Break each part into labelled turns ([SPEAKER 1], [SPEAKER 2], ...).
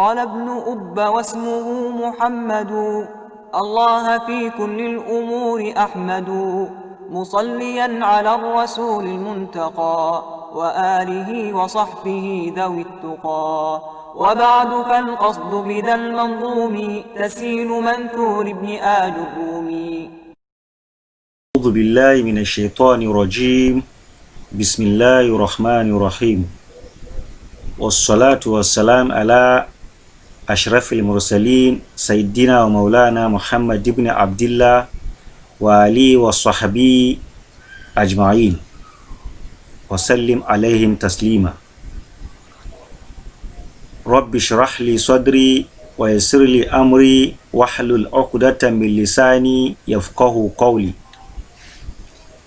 [SPEAKER 1] قال ابن أب واسمه محمد الله في كل الأمور أحمد مصليا على الرسول المنتقى وآله وصحبه ذوي التقى. وبعد فالقصد بذا المنظوم تسهيل منثور ابن آجرومي.
[SPEAKER 2] أعوذ بالله من الشيطان الرجيم. بسم الله الرحمن الرحيم، والصلاة والسلام على أشرف المرسلين سيدنا ومولانا محمد بن عبد الله وآله وصحبه أجمعين وسلم عليهم تسليما. رب اشرح لي صدري ويسر لي أمري واحلل عقدة من لساني يفقه قولي.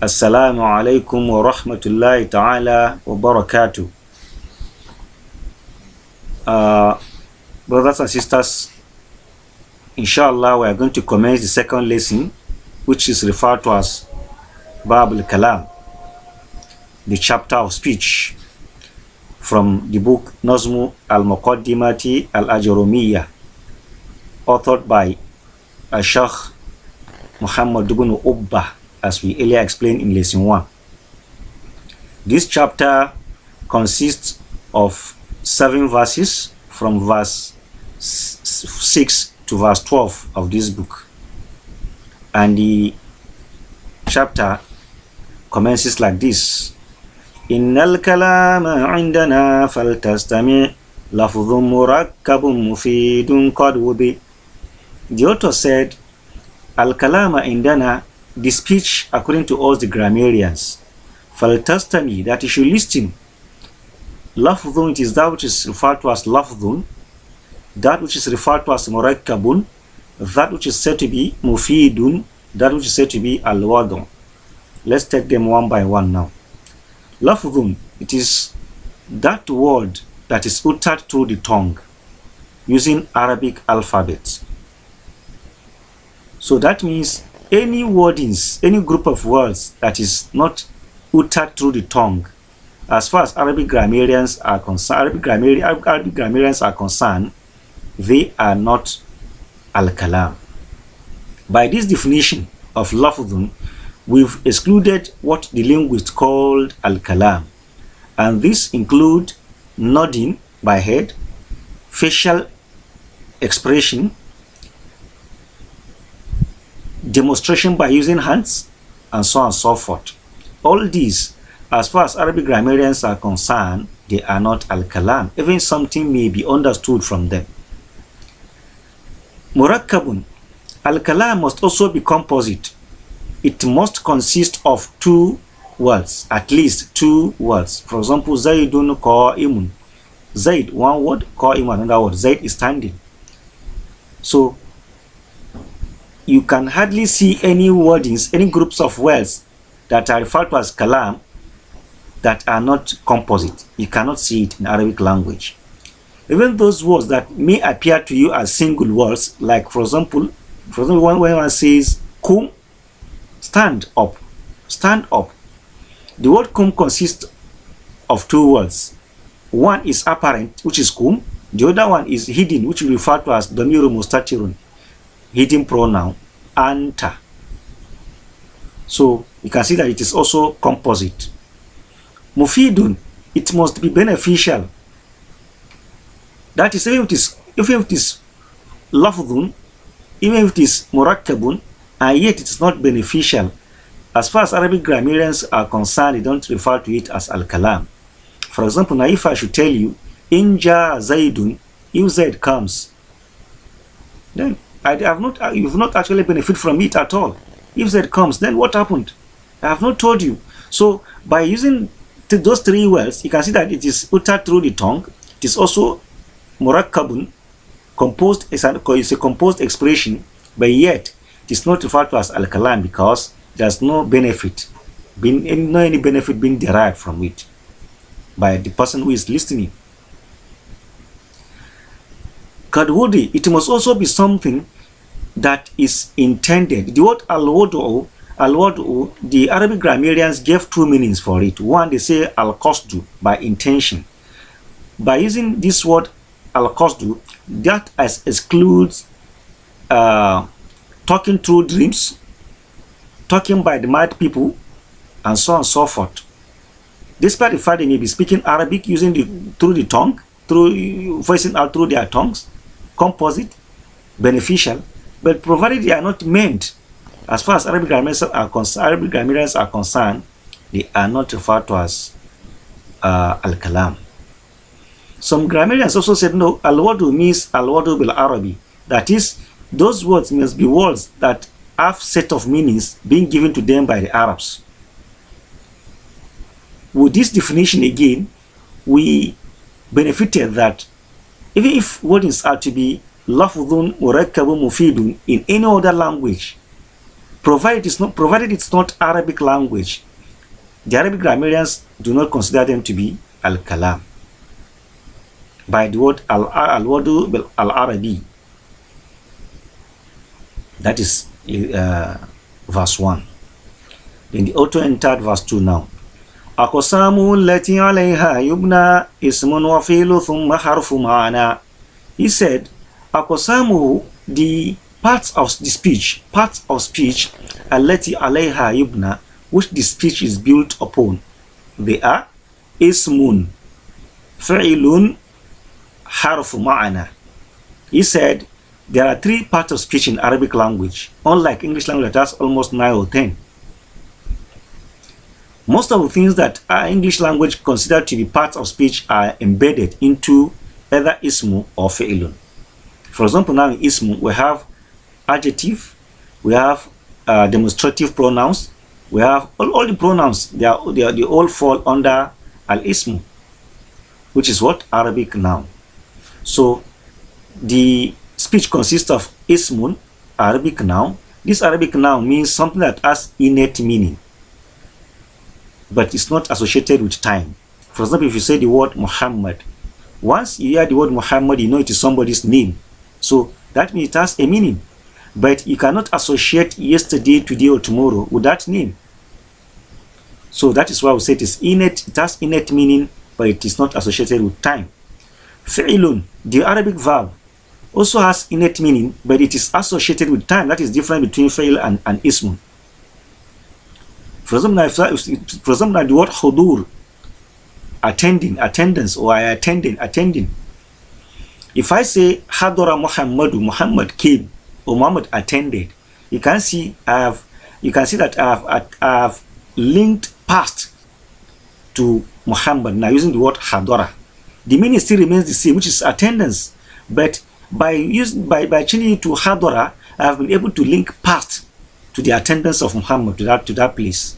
[SPEAKER 2] السلام عليكم ورحمة الله تعالى وبركاته. Brothers and sisters, inshallah we are going to commence the second lesson, which is referred to as Bab al-Kalam, the chapter of speech, from the book Nahw Al-muqadimah Al-Ajrumiyyah, authored by Sheikh Ibn Ubba, as we earlier explained in lesson 1. This chapter consists of 7 verses from verse 6 to verse 12 of this book, and the chapter commences like this: Innal kalama indana faltastami' lafdhun murakkabun mufidun qad wubi. The author said, Al-kalama indana, the speech according to us the grammarians, faltastami, that you should listen. Lafdhun, it is that which is referred to as lafdhun, that which is referred to as murakkabun, that which is said to be mufidun, that which is said to be al-wadun. Let's take them one by one now. Lafdhun, it is that word that is uttered through the tongue using Arabic alphabet. So that means any wordings, any group of words that is not uttered through the tongue, as far as Arabic grammarians are concerned, they are not al-kalam. By this definition of lafdhun, we've excluded what the linguists called al-kalam, and this include nodding by head, facial expression, demonstration by using hands, and so on and so forth. All these, as far as Arabic grammarians are concerned, they are not al-kalam. Even something may be understood from them. Murakkabun, al-kalam must also be composite. It must consist of 2 words, at least 2 words. For example, Zaidun qa'imun. Zaid, one word, qa'imun, another word. Zaid is standing. So you can hardly see any wordings, any groups of words that are referred to as kalam that are not composite. You cannot see it in Arabic language. Even those words that may appear to you as single words, like for example when one says kum, stand up, stand up. The word kum consists of 2 words. One is apparent, which is kum. The other one is hidden, which we refer to as damiru mustatirun, hidden pronoun, anta. So you can see that it is also composite. Mufidun, it must be beneficial. That is, even if it is lafdhun, even if it is murakkabun, and yet it is not beneficial, as far as Arabic grammarians are concerned, they don't refer to it as al-kalam. For example, now if I should tell you, Inja Zaidun, if Zaid comes, then you've not actually benefited from it at all. If Zaid comes, then what happened? I have not told you. So by using those 3 words, you can see that it is uttered through the tongue. It is also murakkabun, composed, is a composed expression, but yet it is not referred to as al-kalam because there's no benefit, any benefit being derived from it by the person who is listening. Kadwudi, it must also be something that is intended. The word al-wadu, the Arabic grammarians gave 2 meanings for it. One, they say al-qasdu, by intention. By using this word al-qasdu, that excludes talking through dreams, talking by the mad people, and so on and so forth. Despite the fact they may be speaking Arabic through the tongue, through voicing out through their tongues, composite, beneficial, but provided they are not meant, as far as Arabic grammarians are concerned, they are not referred to as al-kalam. Some grammarians also said no, al-wadu means al-wadu bil-Arabi. That is, those words must be words that have set of meanings being given to them by the Arabs. With this definition again, we benefited that even if words are to be lafdhun murakkabun mufidun in any other language, provided it's not Arabic language, the Arabic grammarians do not consider them to be al-kalam by the word al-wadu bil al-Arabi. That is verse 1. Then the author entered verse 2 now. أقسام التي عليها يبنى اسم وفعل ثم حرف معنى. He said, أقسامه, the parts of speech التي عليها يبنى, which the speech is built upon, they are اسم, فعل, حرف معنى. He said, there are 3 parts of speech in Arabic language, unlike English language that has almost 9 or 10. Most of the things that are English language considered to be parts of speech are embedded into either ismu or fi'lun. For example, now in ismu, we have adjective, we have demonstrative pronouns, we have all the pronouns, they all fall under al-ismu, which is what? Arabic noun. So the speech consists of ismun, Arabic noun. This Arabic noun means something that has innate meaning, but it's not associated with time. For example, if you say the word Muhammad, once you hear the word Muhammad, you know it is somebody's name. So that means it has a meaning. But you cannot associate yesterday, today, or tomorrow with that name. So that is why we say it is innate, it has innate meaning, but it is not associated with time. Fi'ilun, the Arabic verb, also has innate meaning, but it is associated with time. That is different between fi'il and ismun. For example, the word hudur, attending, attendance, or I attending. If I say hadara Muhammadu, Muhammad came, or Muhammad attended, you can see that I have linked past to Muhammad now using the word hadara. The meaning still remains the same, which is attendance, but by changing it to hadara, I have been able to link past to the attendance of Muhammad to that place.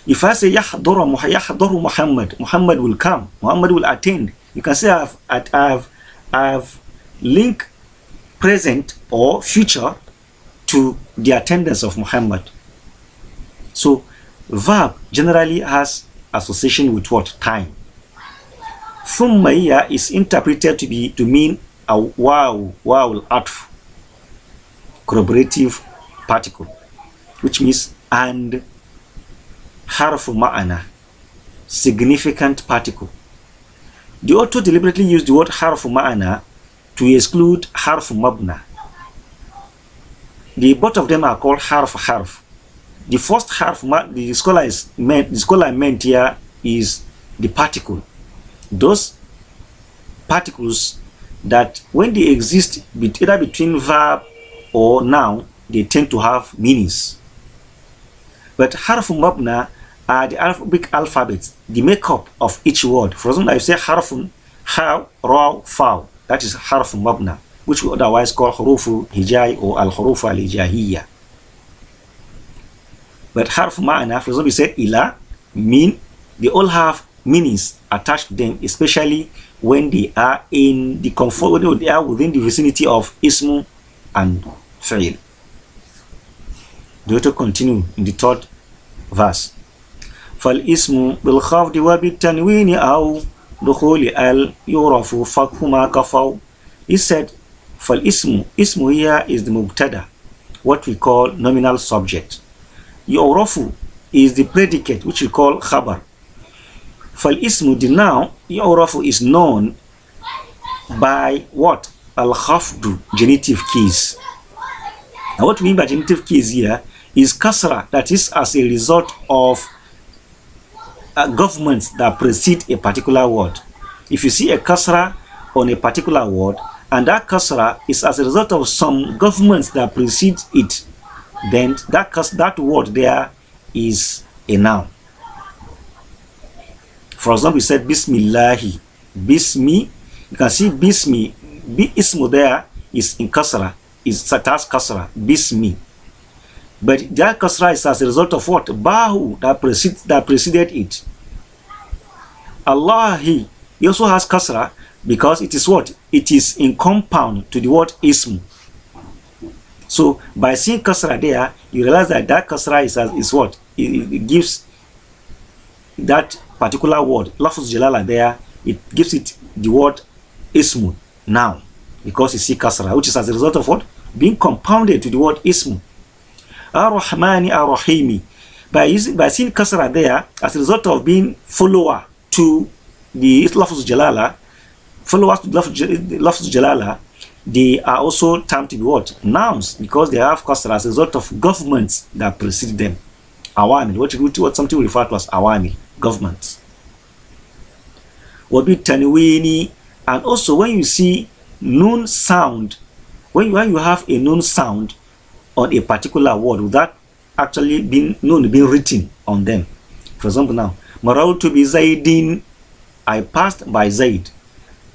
[SPEAKER 2] If I say yahdaru Muhammad, Muhammad will come, Muhammad will attend, you can say I have linked present or future to the attendance of Muhammad. So verb generally has association with what? Time. Thumma here is interpreted to mean a wow al-atf, corroborative particle, which means and, harfu ma'ana, significant particle. The author deliberately used the word harfu ma'ana to exclude harfu mabna. Both of them are called harf. The first harf the scholar meant here is the particle. Those particles that when they exist either between verb or noun, they tend to have meanings. But harfu mabna are the Arabic alphabets, the makeup of each word. For example, I say harfun, ha, ra, fa. That is harfu mabna, which we otherwise call hurufu hijai or al-hurufu al-hijahiyya. But harfu ma'ana, for example, we said ila, mean, they all have meanings attached to them, especially when they are in the comfort, when they are within the vicinity of ismu and fi'il. The author continue in the 3rd verse. فالاسم بالخفض وبالتنوين أو دخول يعرف فكهما كفوا. He said, فالاسم, ismu here is the mubtada, what we call nominal subject. يعرف is the predicate, which we call khabar. فالاسم, the noun, يعرف is known by what? Al-khafdu, genitive keys. Now what we mean by genitive keys here is kasra, that is as a result of governments that precede a particular word. If you see a kasra on a particular word, and that kasra is as a result of some governments that precede it, then that word there is a noun. For example, we said Bismillahi. Bismi, you can see Bismi, ismu there is in kasra, is satas kasra, Bismi. But that kasra is as a result of what? Bahu, that preceded it. Allahi, he also has kasra because it is what? It is in compound to the word ismu. So by seeing kasra there, you realize that that kasra is what? It gives that particular word, lafuz jalala there, it gives it the word ismu, now, because you see kasra, which is as a result of what? Being compounded to the word ismu. Ar-Rahmani Ar-Rahimi. By seeing kasra there, as a result of being follower to the lafuz jalala, followers to lafuz jalala, they are also termed to be what? Nouns, because they have kasra as a result of governments that precede them. Awamil, what something we refer to as awamil, governments. Wabi tanwini, and also when you see noon sound, when you have a noon sound on a particular word without actually being written on them. For example, now, marartu bi Zaidin, I passed by Zaid.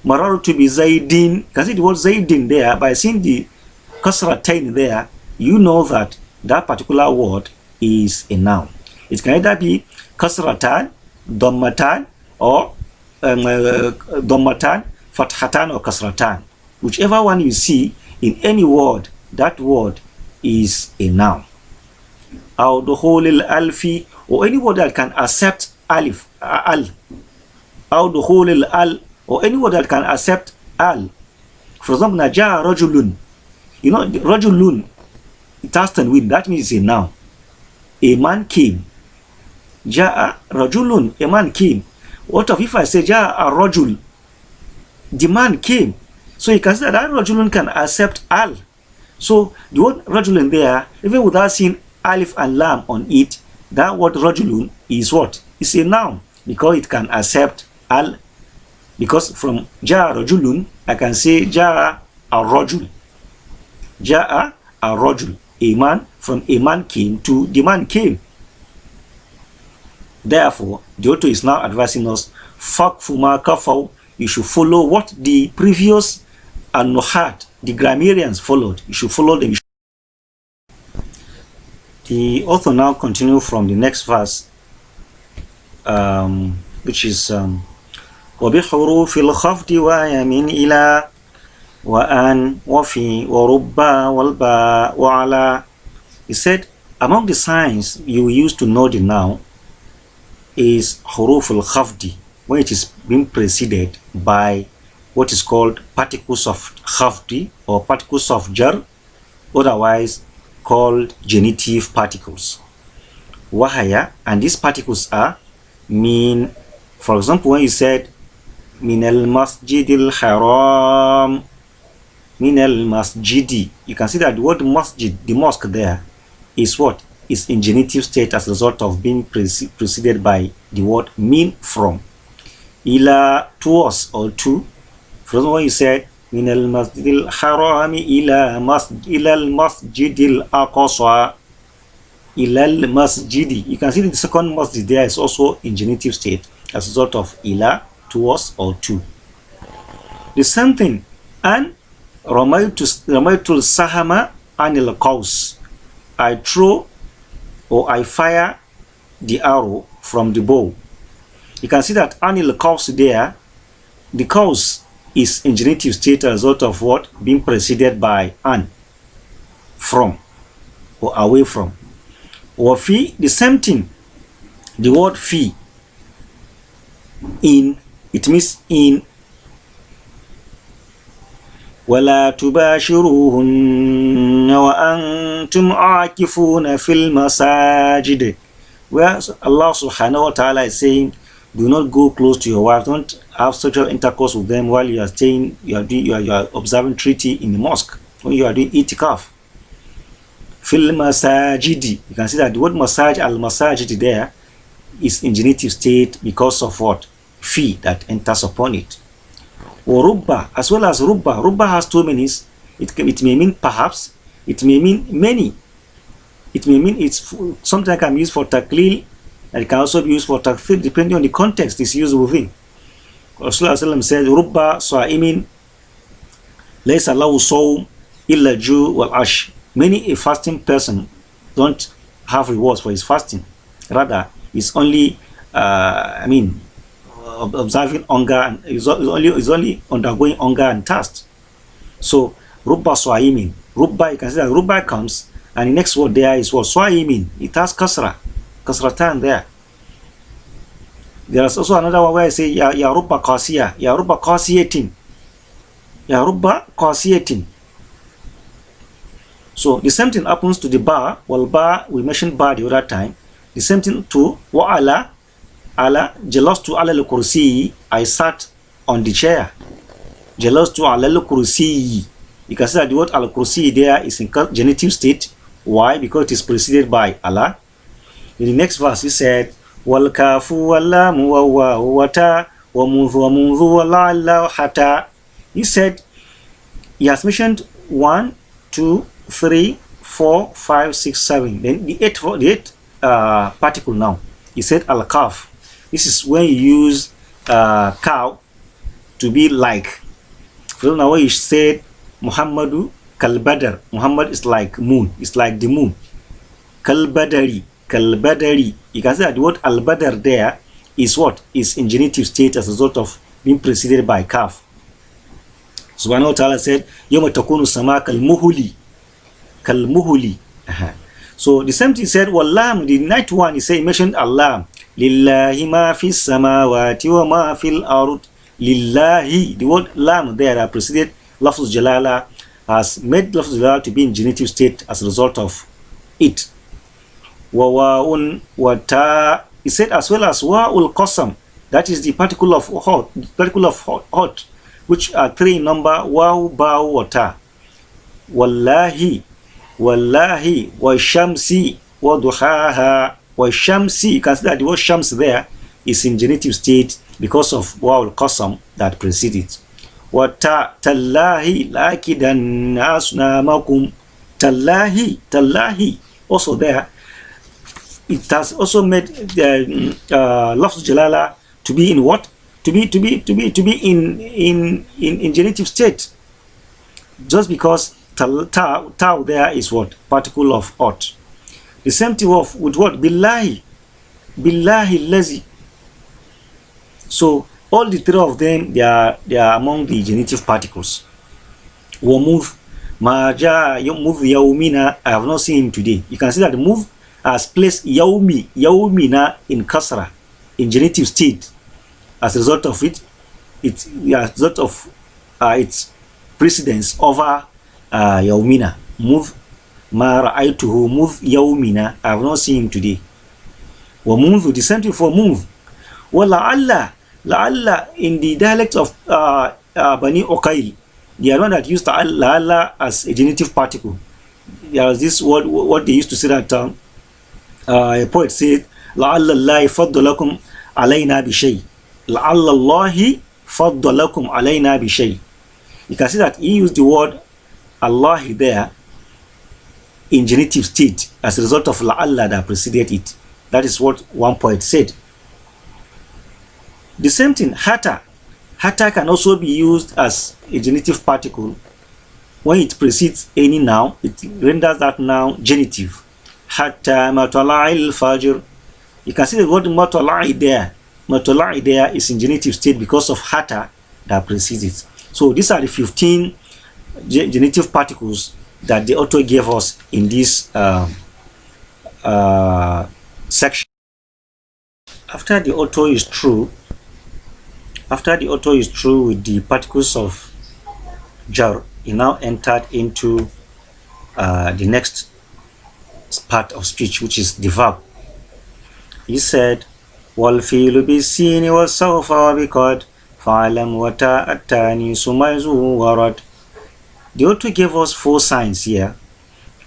[SPEAKER 2] Marartu bi Zaidin, you can see the word Zaidin there. By seeing the kasratain there, you know that that particular word is a noun. It can either be kasratan, dhammatan, or dhammatan, fathatan, or kasratan. Whichever one you see in any word, that word is a noun. Aw dukhul al-alfi, or any word that can accept alif, al. Aw dukhul al, or any word that can accept al. For example, naja rajulun. You know, rajulun, it has tanwin, that means it's a noun. A man came. Ja'a rajulun, a man came. What if I say Ja'a rajul, the man came? So you can see that rajulun can accept al. So the word rajulun there, even without seeing alif and lam on it, that word rajulun is what? It's a noun, because it can accept al. Because from Ja'a rajulun, I can say Ja'a ar-rajul. Ja'a ar-rajul, a man, from a man came to the man came. Therefore, the author is now advising us, Fakfu ma kafaw, you should follow what the previous an-nuhat, the grammarians followed. You should follow them. The author now continue from the next verse, which is وَبِحُرُوفِ الْخَفْضِ وَيَمِنْ إِلَى وَأَنْ وَفِي وَرُبَّا وَالْبَا وَعَلَى. He said, among the signs you use to know the noun is huruf al-khafdi, when it is being preceded by what is called particles of khafdi or particles of jar, otherwise called genitive particles. Wahaya, and these particles are mean, for example, when you said min al-masjidil haram, min al-masjidi, you can see that the word masjid, the mosque there, is what? Is in genitive state as a result of being preceded by the word min, from. Ila, towards or to. For example, when you said min al-masjidil harami ila al-masjidil aqsa, ila al-masjidi, you can see that the second masjid there is also in genitive state as a result of ila, towards or to. The same thing, and ramaytul sahama anil qaws, I throw or I fire the arrow from the bow. You can see that anil qaws there, the qaws is in genitive state as a result of what? Being preceded by an, from, or away from. Or fi, the same thing, the word fi, in, it means in. وَلَا تُبَاشِرُوهُنَّ وَأَنْتُمْ عَاكِفُونَ فِي الْمَسَاجِدِ, where Allah subhanahu wa ta'ala is saying, Do not go close to your wife. Don't have sexual intercourse with them while you are staying, you are observing treaty in the mosque, when you are doing itikaf. Fil masajidi. You can see that the word masaj, al-masajidi there, is in genitive state because of what? Fi that enters upon it. Or rubba, as well as rubba. Rubba has two meanings. It may mean perhaps, it may mean many. It may mean it's sometimes can be used for taklil, and it can also be used for takfir, depending on the context it's used within. Rasulullah said, Rubba sa'imin laysa lahu sawm illa ju wal ash. Many a fasting person don't have rewards for his fasting. Rather, it's only, observing hunger, and is only undergoing hunger and thirst. So, Rubba sa'imin. Rubba, you can see that Rubba comes, and the next word there is what? Sa'imin. It has kasratan there. There is also another one where I say, Ya Rubba qasiya, Ya Rubba qasiyatin. Ya Rubba qasiyatin. So the same thing happens to the bar. Well, bar, we mentioned bar the other time. The same thing to wa'ala, ala, jealous to ala al-kursi, I sat on the chair. Jealous to ala al-kursi. You can see that the word al-kursi there is in genitive state. Why? Because it is preceded by Allah. In the next verse, he said, wal kafu wallamu wa wata wa mudhu wa la'alla hata. He said, he has mentioned 1, 2, 3, 4, 5, 6, 7. Then the eighth particle now. He said al-kaf. This is when you use cow to be like. So now when you said Muhammadu kalbadar. Muhammad is like moon. It's like the moon. Kalbadari. Kalbadari. You can see that the word al-badar there is what? Is in genitive state as a result of being preceded by kaf. Subhanahu wa ta'ala said, Yawma takunu sama kalmuhuli. Kalmuhuli. So the same thing said, Wallam, the ninth one, he mentioned Allah. Lillahi ma fi samawati wa ma fil ard. Lillahi. The word lam there that preceded lafz jalala has made lafz jalala to be in genitive state as a result of it. Wawa'un wa ta. He said as well as wa'ul qasam. That is the particle of hot, which are 3 in number. Wa, ba, wa, ta. Wallahi, wallahi, wa shamsi, wa duhaha, wa shamsi. You can see that the word shams there is in genitive state because of wa'ul qasam that precedes it. Wa ta, tallahi, lakidan asnamakum. Tallahi, tallahi. Also there, it has also made the lafz jalala to be in what? To be in genitive state. Just because tau there is what? Particle of hot. The same thing with what? Billahi. Billahi lazi. So all the 3 of them, they are among the genitive particles. Move maja move yaumina. I have not seen him today. You can see that the move has placed yaumina in kasra, in genitive state. As a result of it, as a result of its precedence over yaumina. Move ma ra'aytuhu, move yaumina. I have not seen him today. Wa move, the same thing for move. Wa la'alla in the dialect of Bani Uqayl, they are one that used la'alla as a genitive particle. There was this word, what they used to say that a poet said, la'alla Allahi faddalakum alayna bi shay. La'alla Allahi faddalakum alayna bi shay. You can see that he used the word Allah there in genitive state as a result of la'alla that preceded it. That is what one poet said. The same thing, hata. Hata can also be used as a genitive particle. When it precedes any noun, it renders that noun genitive. Hatta matala'il fajr. You can see the word matala'i there. Matala'i there is in genitive state because of hatta that precedes it. So these are the 15 genitive particles that the author gave us in this section. After the author is through with the particles of jar, he now entered into the next part of speech, which is the verb. He said, والفيل بالسين والسوف وبقد فعلم وتاء التانيث ميزه ورد. The author gave us 4 signs here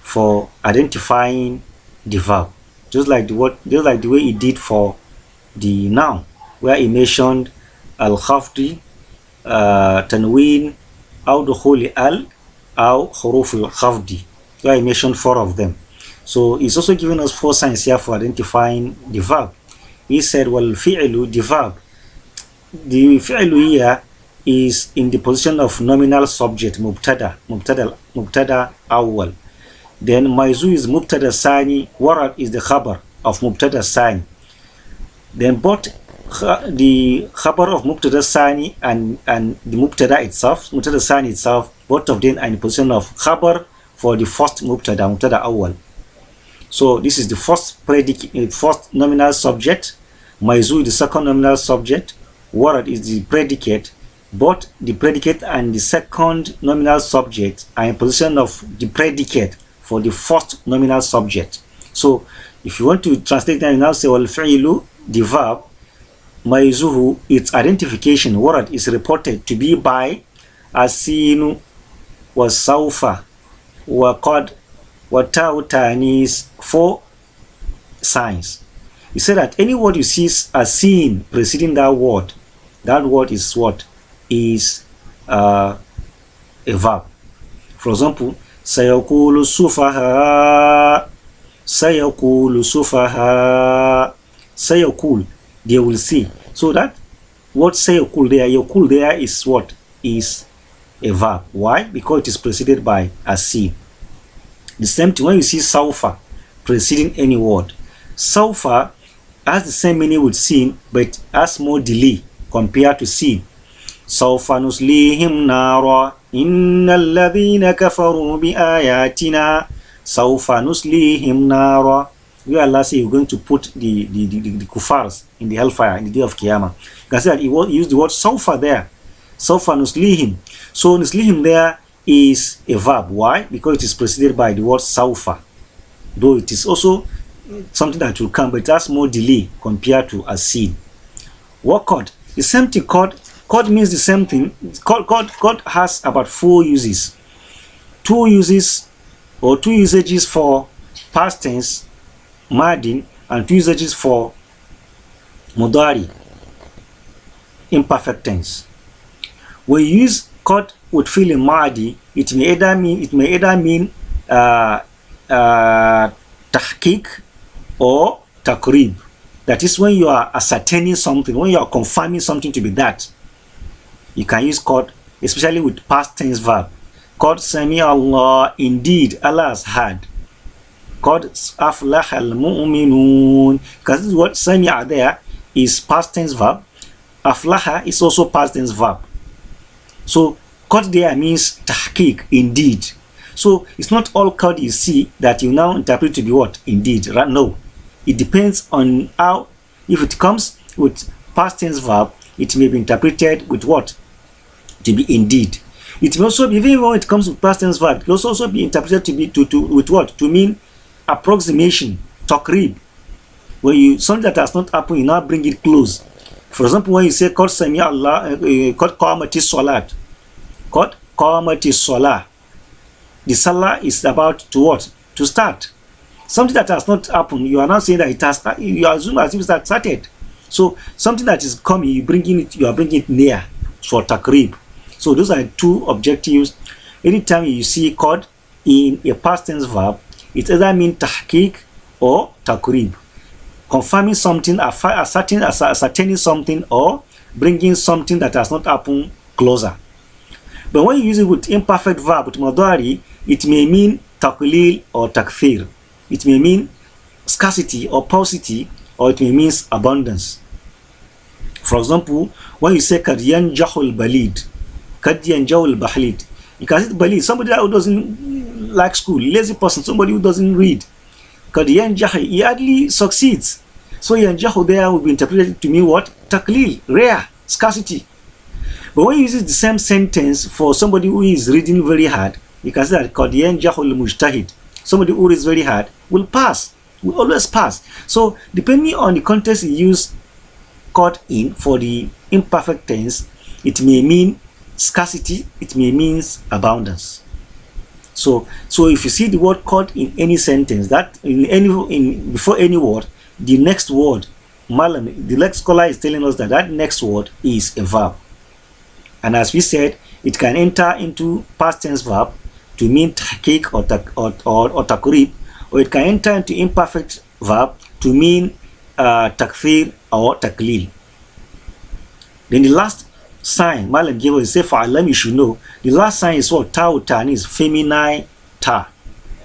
[SPEAKER 2] for identifying the verb, just like the way he did for the noun, where he mentioned al-khafdi, tanween, aw dukhuli al, aw huruf al-khafdi, where he mentioned 4 of them. So he's also giving us 4 signs here for identifying the verb. He said, well, fi'lu, the verb. The fi'lu here is in the position of nominal subject, mubtada awwal. Then maizu is mubtada sani, warad is the khabar of mubtada sani. Then both the khabar of mubtada sani and the mubtada itself, mubtada sani itself, both of them are in the position of khabar for the first mubtada awwal. So this is the first predicate, first nominal subject. Maizu is the second nominal subject. Warad is the predicate. Both the predicate and the second nominal subject are in position of the predicate for the first nominal subject. So if you want to translate that, you now say, well, fi'lu, the verb, maizuhu, its identification, warad, is reported to be by asinu, wa sawfa, wa qad, wa ta'u ta'nis, 4 signs. He said that any word you see as seen preceding that word is what? Is a verb. For example, sayaqulu sufaha, sayaqulu sufaha, sayaqul, they will see. So that what sayaqul there, yaqul there is what? Is a verb. Why? Because it is preceded by a seen. The same thing when you see sawfa preceding any word. Sawfa has the same meaning with seen, but has more delay compared to seen. سوف نصليهم نارا إن الذين كفروا بآياتنا سوف نصليهم نارا. We Allah say you're going to put the kuffars in the hellfire in the day of Qiyamah. Because he used the word sawfa there. Sawfa nuslihim. So nuslihim there is a verb. Why? Because it is preceded by the word sawfa. Though it is also something that will come, but it has more delay compared to a seen. What called? The same thing called. Qad means the same thing. Qad has about 4 uses. 2 uses or 2 usages for past tense, madin, and 2 usages for mudari, imperfect tense. When you use qad with fi'l madi, it may either mean tahqiq or takrib. That is when you are ascertaining something, when you are confirming something to be that. You can use qad, especially with past tense verb. Qad sami Allah, indeed Allah has heard. Qad aflah al-mu'minun, because this is what sami'a there is past tense verb. Aflaha is also past tense verb. So qad there means tahqiq, indeed. So it's not all qad you see that you now interpret to be what? Indeed. Right? No. It depends on how, if it comes with past tense verb, it may be interpreted with what? To be indeed. It may also be, even when it comes with past tense verb, it can also be interpreted to be with what? To mean approximation, takrib. When you something that has not happened, you now bring it close. For example, when you say qad sami Allah, qad qamati salat, qad qamati salah, the salah is about to what? To start. Something that has not happened, you are now saying that it has. You assume as if it started. So something that is coming, you are bringing it near for takrib. So those are 2 objectives. Anytime you see qad in a past tense verb, it either means tahqiq or takrib, confirming something, ascertaining something, or bringing something that has not happened closer. But when you use it with imperfect verb, with mudari, it may mean taqlil or takfir. It may mean scarcity or paucity, or it may mean abundance. For example, when you say kad yanjahul balid, kad yanjahul bahlid, you can say balid, somebody who doesn't like school, lazy person, somebody who doesn't read. Kad yanjah, he hardly succeeds. So yanjahu there will be interpreted to mean what? Taklil, rare, scarcity. But when you use the same sentence for somebody who is reading very hard, you can say that kad yanjahul mujtahid, somebody who reads very hard will pass, will always pass. So depending on the context you use qad in for the imperfect tense, it may mean scarcity, it may mean abundance. So if you see the word qad in any sentence, that before any word, the next word, the next scholar is telling us that that next word is a verb. And as we said, it can enter into past tense verb to mean tahqiq or taqrib, or it can enter into imperfect verb to mean takfir or taklil. Then the last sign Malam gave us, say fa'alam, you should know, the last sign is what? Ta is feminine ta.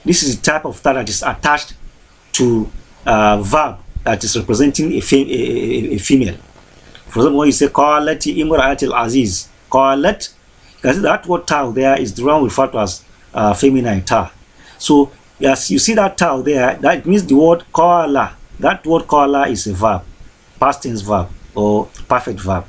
[SPEAKER 2] This is the type of ta that is attached to verb that is representing a female. For example, when you say qalati imra'atil aziz, qalat, because that word ta there is the one referred to as feminine ta. So as you see that ta there, that means the word qala. That word qala is a verb, past tense verb or perfect verb.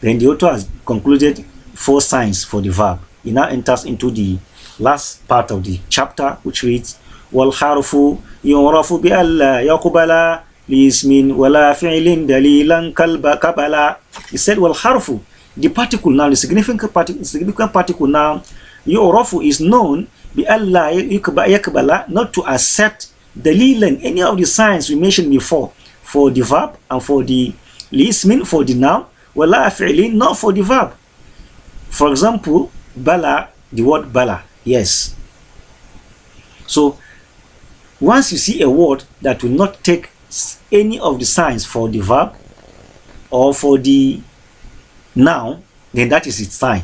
[SPEAKER 2] Then the author has concluded 4 signs for the verb. He now enters into the last part of the chapter, which reads, وَالْحَرْفُ يُعْرَفُ بِأَلَّا يَقْبَلَ لِاسْمٍ وَلَا فِعْلٍ دَلِيلًا كَبَلَ. He said, وَالْحَرْفُ, the particle noun, the significant particle noun, يُعْرَفُ is known بِأَلَّا يَقْبَلَ, not to accept dalilan, any of the signs we mentioned before, for the verb and for the lismin, for the noun, wala fi'lin, not for the verb. For example, bala, the word bala, yes. So once you see a word that will not take any of the signs for the verb or for the noun, then that is its sign.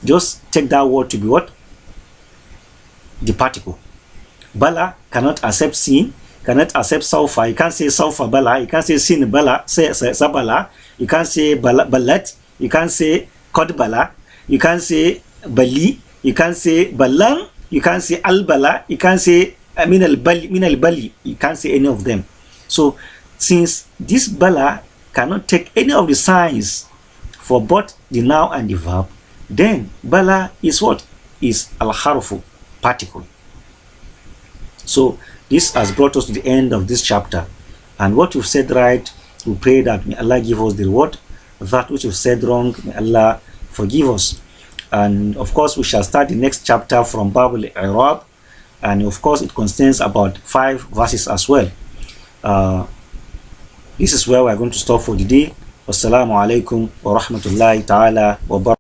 [SPEAKER 2] Just take that word to be what? The particle. Bala cannot accept sin, cannot accept sulfur. You can't say sulfur bala, you can't say sin bala, say sabala, you can't say balat, you can't say qad bala, you can't say bali, you can't say balang, you can't say al bala, you can't say min al bali, you can't say any of them. So since this bala cannot take any of the signs for both the noun and the verb, then bala is what? Is al-harfu, particle. So this has brought us to the end of this chapter, and what you've said right, we pray that may Allah give us the reward. That which you've said wrong, may Allah forgive us. And of course we shall start the next chapter from Bab al-I'rab, and of course it contains about 5 verses as well. This is where we are going to stop for the day. Wassalamu alaikum wa rahmatullahi ta'ala wa barakatuh.